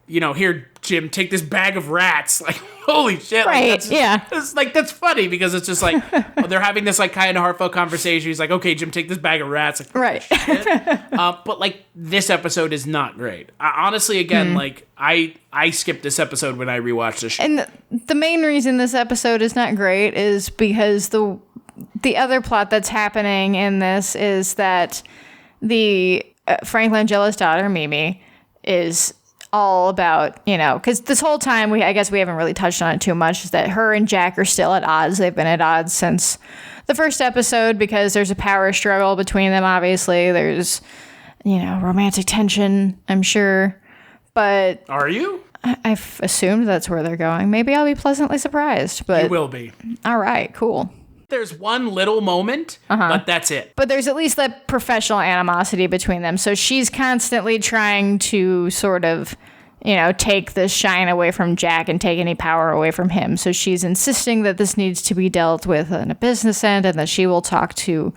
here, Jim, take this bag of rats. Like, holy shit. Right, like, that's funny because it's just like, they're having this like kind of heartfelt conversation. He's like, okay, Jim, take this bag of rats. Like, right. But like, this episode is not great. Honestly, again, like, I skipped this episode when I rewatched the show. And the main reason this episode is not great is because the other plot that's happening in this is that the Frank Langella's daughter, Mimi, is all about, because this whole time, I guess we haven't really touched on it too much, is that her and Jack are still at odds. They've been at odds since the first episode because there's a power struggle between them, obviously. There's, romantic tension, I'm sure. But... Are you? I've assumed that's where they're going. Maybe I'll be pleasantly surprised, but... You will be. All right, cool. There's one little moment, but that's it. But there's at least that professional animosity between them. So she's constantly trying to sort of, take the shine away from Jack and take any power away from him. So she's insisting that this needs to be dealt with on a business end and that she will talk to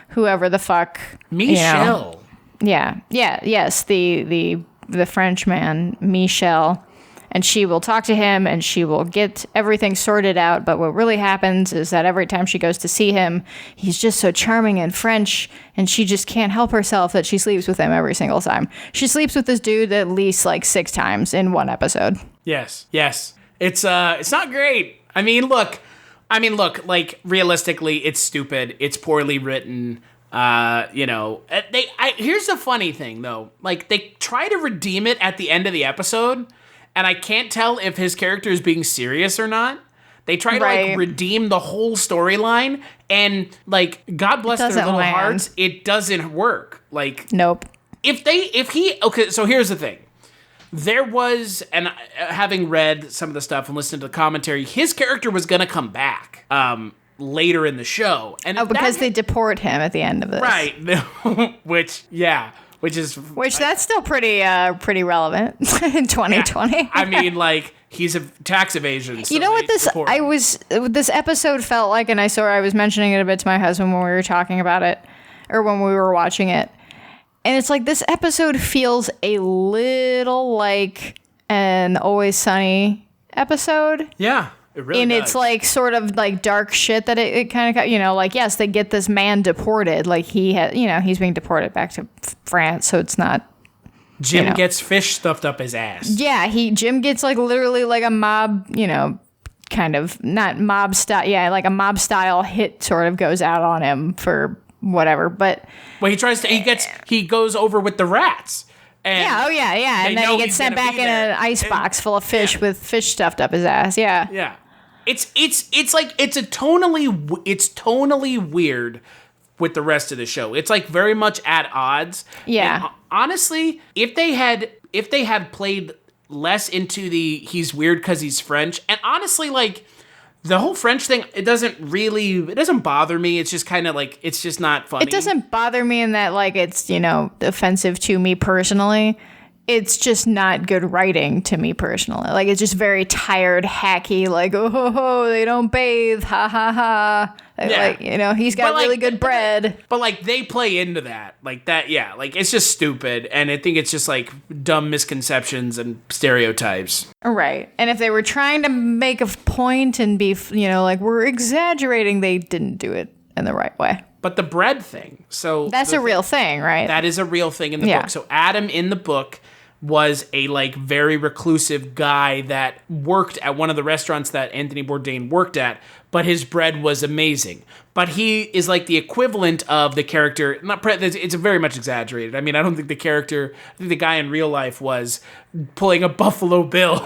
whoever the fuck. Michel. Yes. The French man, Michel. And she will talk to him and she will get everything sorted out. But what really happens is that every time she goes to see him, he's just so charming and French. And she just can't help herself that she sleeps with him every single time. She sleeps with this dude at least 6 times in one episode. Yes. It's not great. I mean, look, like, realistically, it's stupid. It's poorly written. Here's the funny thing, though. Like, they try to redeem it at the end of the episode. And I can't tell if his character is being serious or not. They try to redeem the whole storyline, and God bless their little hearts, it doesn't work. Nope. Okay, so here's the thing. There was, and having read some of the stuff and listened to the commentary, his character was gonna come back later in the show, and because they deport him at the end of this, right? Which that's still pretty relevant in 2020. Yeah. I mean, he's a tax evasion. So you know what this episode felt like, and I was mentioning it a bit to my husband when we were talking about it, or when we were watching it, and it's like this episode feels a little like an Always Sunny episode. Yeah. It really does. It's sort of dark shit that it kind of, yes, they get this man deported. He's being deported back to France. So it's not. Jim gets fish stuffed up his ass. Yeah. Jim gets literally a mob, kind of not mob style. Yeah. Like a mob style hit sort of goes out on him for whatever. But. Well, he goes over with the rats. And And then he gets sent back in an ice box full of fish with fish stuffed up his ass. Yeah. Yeah. It's tonally weird with the rest of the show. It's like very much at odds. Yeah. And honestly, if they had played less into the he's weird because he's French, and honestly, like the whole French thing, it doesn't bother me. It's just kind of like, it's just not funny. It doesn't bother me in that, like, it's, offensive to me personally. It's just not good writing to me personally. Like, it's just very tired, hacky, like, oh, they don't bathe, ha, ha, ha. Yeah. Like, he's got really good bread. But, like, they play into that. Like, that, yeah. Like, it's just stupid. And I think it's just, like, dumb misconceptions and stereotypes. Right. And if they were trying to make a point and be, like, we're exaggerating, they didn't do it in the right way. But the bread thing. So that's a real thing, right? That is a real thing in the book. So Adam in the book was a like very reclusive guy that worked at one of the restaurants that Anthony Bourdain worked at, but his bread was amazing. But he is like the equivalent of the character, it's very much exaggerated. I mean, I don't think I think the guy in real life was pulling a Buffalo Bill.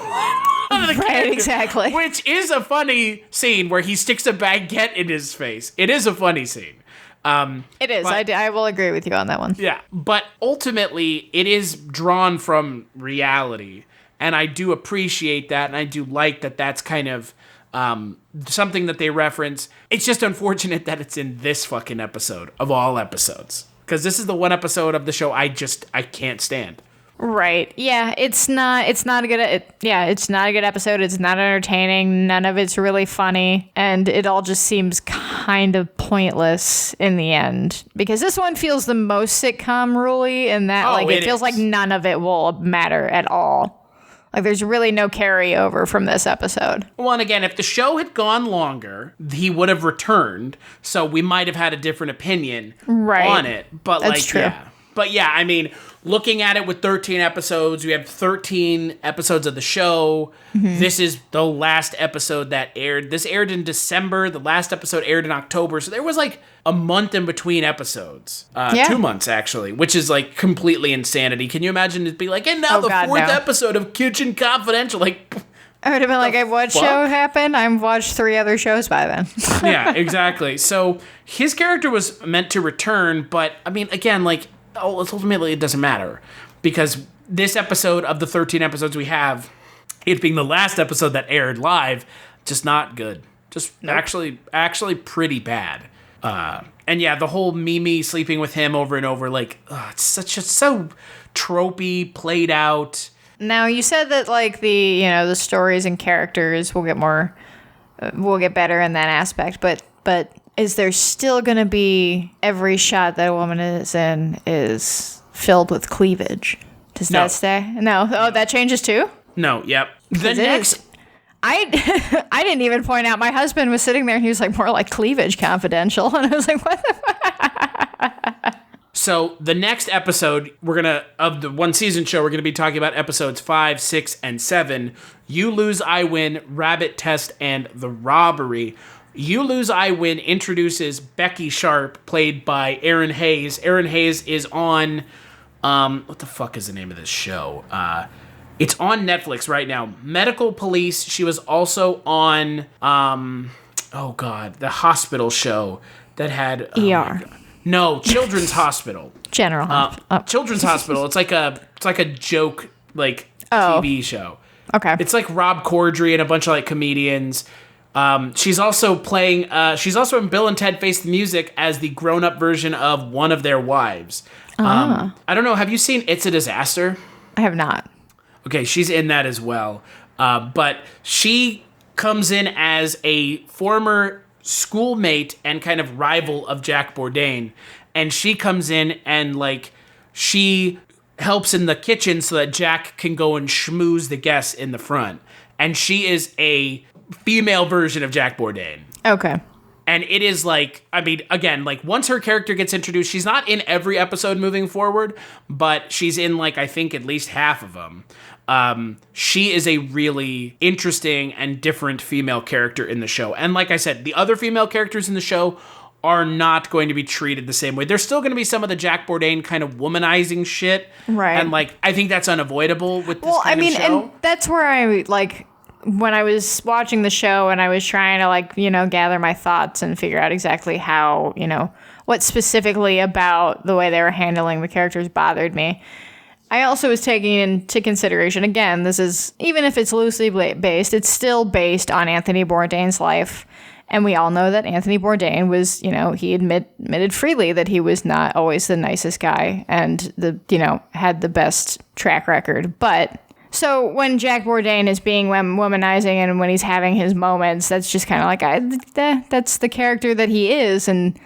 Right, exactly. Which is a funny scene where he sticks a baguette in his face. It is a funny scene. It is. I will agree with you on that one. Yeah, but ultimately, it is drawn from reality, and I do appreciate that, and I do like that that's kind of something that they reference. It's just unfortunate that it's in this fucking episode, of all episodes, because this is the one episode of the show I can't stand. Right. Yeah, it's not a good episode. It's not entertaining. None of it's really funny, and it all just seems kind of pointless in the end, because this one feels the most sitcom-ruly in that it feels like none of it will matter at all. Like there's really no carryover from this episode. Well, and again, if the show had gone longer, he would have returned, so we might have had a different opinion on it. But that's true. Yeah. But yeah, I mean, looking at it with 13 episodes, we have 13 episodes of the show. Mm-hmm. This is the last episode that aired. This aired in December. The last episode aired in October. So there was like a month in between episodes. 2 months, actually, which is like completely insanity. Can you imagine it be like, and now fourth episode of Kitchen Confidential? Like, I would have been like, what show happened? I've watched 3 other shows by then. Yeah, exactly. So his character was meant to return, but I mean, again, like, ultimately it doesn't matter, because this episode of the 13 episodes we have, it being the last episode that aired live, just not good. Just actually pretty bad. And yeah, the whole Mimi sleeping with him over and over, like, it's so tropey, played out. Now, you said that like the stories and characters will get better in that aspect, but is there still going to be every shot that a woman is in is filled with cleavage? Does that stay? No. Oh, that changes too? No, yep. The next... I didn't even point out. My husband was sitting there and he was like, more like Cleavage Confidential. And I was like, what the fuck? So the next episode, of the one season show, we're going to be talking about episodes 5, 6, and 7. You Lose, I Win, Rabbit Test, and The Robbery. You Lose, I Win introduces Becky Sharp, played by Erin Hayes. Erin Hayes is on, what the fuck is the name of this show? It's on Netflix right now. Medical Police. She was also on, the hospital show that had... ER. No, Children's Hospital. Children's Hospital. It's like a joke, like, TV show. Okay. It's like Rob Corddry and a bunch of like comedians. She's also in Bill and Ted Face the Music as the grown-up version of one of their wives. I don't know. Have you seen It's a Disaster? I have not. Okay, she's in that as well. But she comes in as a former schoolmate and kind of rival of Jack Bourdain. And she comes in and, like, she helps in the kitchen so that Jack can go and schmooze the guests in the front. And she is a female version of Jack Bourdain. Okay. And it is like, I mean, again, like once her character gets introduced, she's not in every episode moving forward, but she's in like, I think at least half of them. She is a really interesting and different female character in the show. And like I said, the other female characters in the show are not going to be treated the same way. There's still going to be some of the Jack Bourdain kind of womanizing shit. Right. And like, I think that's unavoidable with this kind of show. And that's where I like... When I was watching the show and I was trying to, like, gather my thoughts and figure out exactly how, what specifically about the way they were handling the characters bothered me. I also was taking into consideration, again, this is, even if it's loosely based, it's still based on Anthony Bourdain's life. And we all know that Anthony Bourdain was, he admitted freely that he was not always the nicest guy and had the best track record. But so when Jack Bourdain is being womanizing and when he's having his moments, that's just kind of like, that's the character that he is. And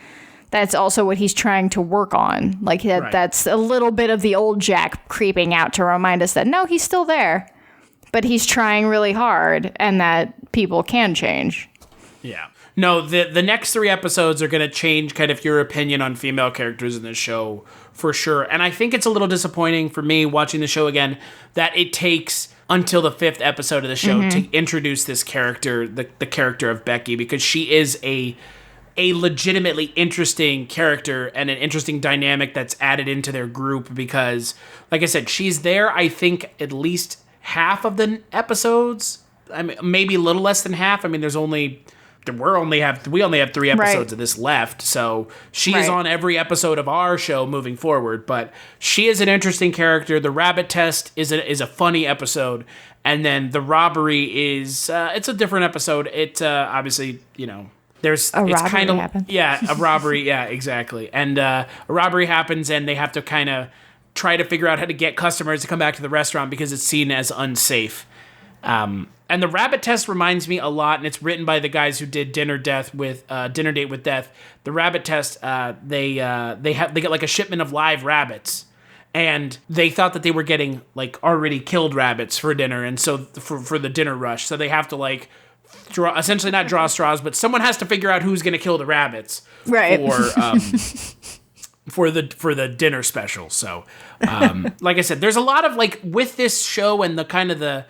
that's also what he's trying to work on. Like that's a little bit of the old Jack creeping out to remind us that, no, he's still there, but he's trying really hard and that people can change. Yeah. No, the next 3 episodes are going to change kind of your opinion on female characters in the show for sure. And I think it's a little disappointing for me watching the show again that it takes until the 5th episode of the show to introduce this character, the character of Becky, because she is a legitimately interesting character and an interesting dynamic that's added into their group because, like I said, she's there, I think, at least half of the episodes. I mean, maybe a little less than half. I mean, we only have 3 episodes of this left, so she is on every episode of our show moving forward. But she is an interesting character. The rabbit test is a funny episode, and then the robbery is it's a different episode. It obviously there's a it's robbery kind of happens. A robbery, yeah, exactly, and a robbery happens, and they have to kind of try to figure out how to get customers to come back to the restaurant because it's seen as unsafe. And the rabbit test reminds me a lot, and it's written by the guys who did Dinner Date with Death. The rabbit test, they get like a shipment of live rabbits, and they thought that they were getting like already killed rabbits for dinner, and so for the dinner rush, so they have to like not draw straws, but someone has to figure out who's going to kill the rabbits, right? For the dinner special. So, like I said, there's a lot of like with this show and the kind of the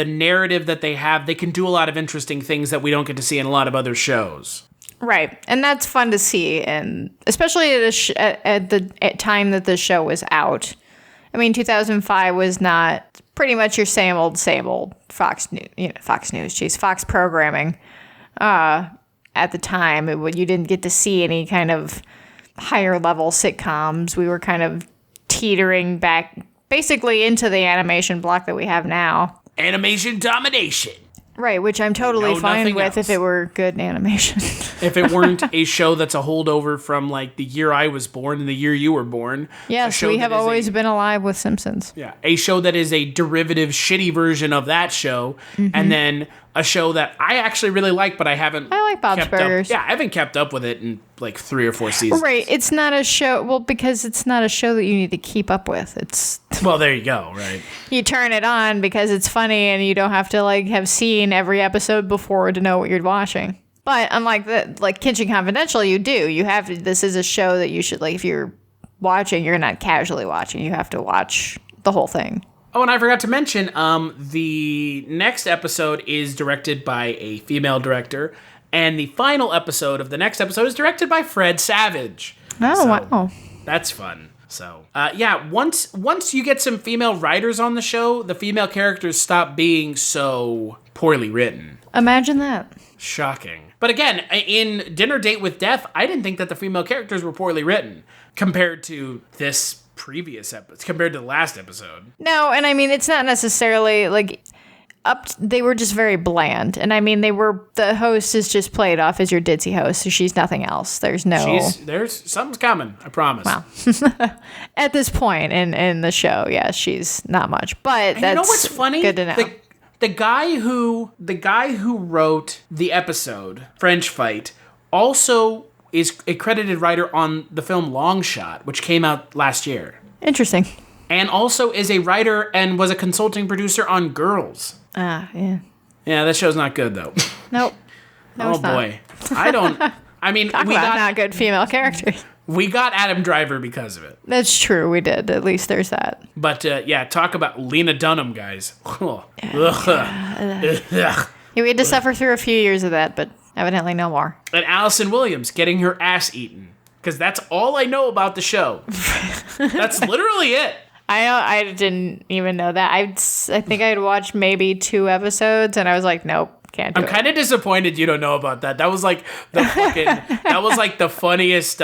narrative that they have, they can do a lot of interesting things that we don't get to see in a lot of other shows. Right, and that's fun to see, and especially at the time that the show was out. I mean, 2005 was not pretty much your same old Fox programming. At the time, you didn't get to see any kind of higher level sitcoms. We were kind of teetering back basically into the animation block that we have now. Animation domination. Right, which I'm totally fine with if it were good animation. If it weren't a show that's a holdover from like the year I was born and the year you were born. Yes, we have always been alive with Simpsons. Yeah, a show that is a derivative, shitty version of that show, and then a show that I actually really like, but I like Bob's Burgers. Yeah, I haven't kept up with it in like 3 or 4 seasons. Right, it's not a show. Well, because it's not a show that you need to keep up with. It's well, there you go. Right, you turn it on because it's funny, and you don't have to like have seen every episode before to know what you're watching. But unlike like Kitchen Confidential, you do. You have to. This is a show that you should like. If you're watching, you're not casually watching. You have to watch the whole thing. Oh, and I forgot to mention, the next episode is directed by a female director, and the final episode of the next episode is directed by Fred Savage. Oh, wow. That's fun. So, once you get some female writers on the show, the female characters stop being so poorly written. Imagine that. Shocking. But again, in Dinner Date with Death, I didn't think that the female characters were poorly written compared to this previous episode, compared to the last episode. No, and I mean, it's not necessarily like they were just very bland. And I mean, the host is just played off as your ditzy host, so she's nothing else. There's something's coming, I promise. Wow. At this point in the show, yes, she's not much. But and that's what's funny? Good to know. The guy who wrote the episode, French Fight, also is a credited writer on the film Long Shot, which came out last year. Interesting. And also is a writer and was a consulting producer on Girls. Ah, yeah. Yeah, that show's not good, though. Nope. No, oh, boy. I don't... I mean, we got not good female characters. We got Adam Driver because of it. That's true, we did. At least there's that. But, talk about Lena Dunham, guys. Yeah, we had to suffer through a few years of that, but evidently no more. And Allison Williams getting her ass eaten. Because that's all I know about the show. That's literally it. I didn't even know that. I think I'd watched maybe 2 episodes, and I was like, nope, Can't do I'm it. kind of disappointed you don't know about that. That was like the funniest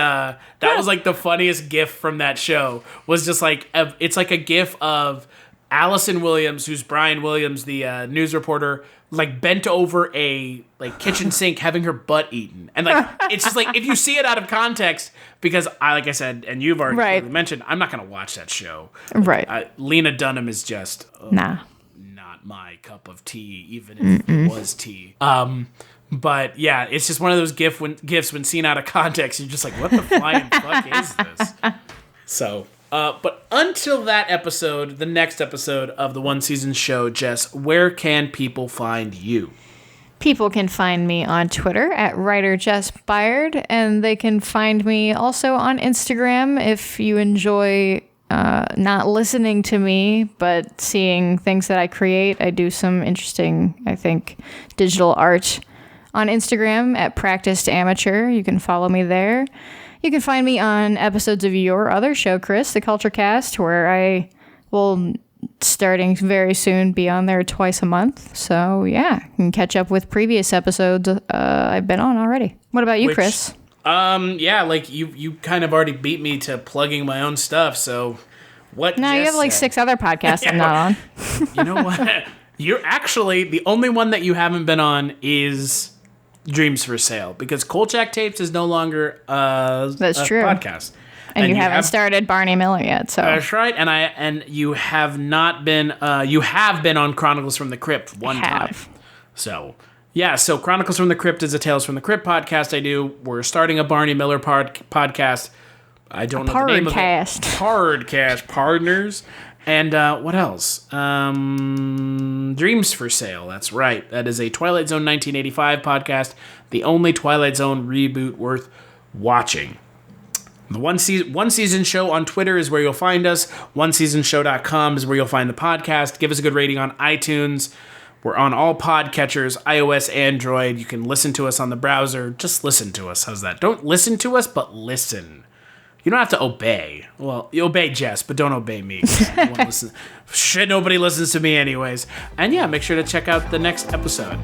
GIF from that show. Was just like it's like a GIF of Allison Williams, who's Brian Williams, the news reporter, like bent over a like kitchen sink having her butt eaten, and like it's just like if you see it out of context, because like I said, and you've already mentioned, I'm not gonna watch that show. Right. Lena Dunham is just Nah. not my cup of tea, even if it was tea. But yeah, it's just one of those gifs when seen out of context, you're just like, what the flying fuck is this? So, but until that episode, the next episode of the One Season Show, Jess, where can people find you? People can find me on Twitter at writer Jess Byard, and they can find me also on Instagram if you enjoy not listening to me, but seeing things that I create. I do some interesting, I think, digital art on Instagram at Practiced Amateur. You can follow me there. You can find me on episodes of your other show, Chris, The Culture Cast, where I will, starting very soon, be on there twice a month. So, yeah, you can catch up with previous episodes I've been on already. What about you, Chris? Yeah, like you kind of already beat me to plugging my own stuff, so what? No, you have like 6 other podcasts I'm not on. You know what? You're actually, the only one that you haven't been on is Dreams for Sale, because Kolchak Tapes is no longer That's a true. podcast. And you haven't started Barney Miller yet, so. That's right, and you have not been, you have been on Chronicles from the Crypt one time. So, yeah, so Chronicles from the Crypt is a Tales from the Crypt podcast I do. We're starting a Barney Miller podcast. I don't know the name of it. Podcast Partners. And what else? Dreams for Sale. That's right. That is a Twilight Zone 1985 podcast. The only Twilight Zone reboot worth watching. The One Season Show on Twitter is where you'll find us. OneSeasonShow.com is where you'll find the podcast. Give us a good rating on iTunes. We're on all podcatchers, iOS, Android. You can listen to us on the browser. Just listen to us. How's that? Don't listen to us, but listen. You don't have to obey. Well, you obey Jess, but don't obey me. Shit, nobody listens to me anyways. And yeah, make sure to check out the next episode.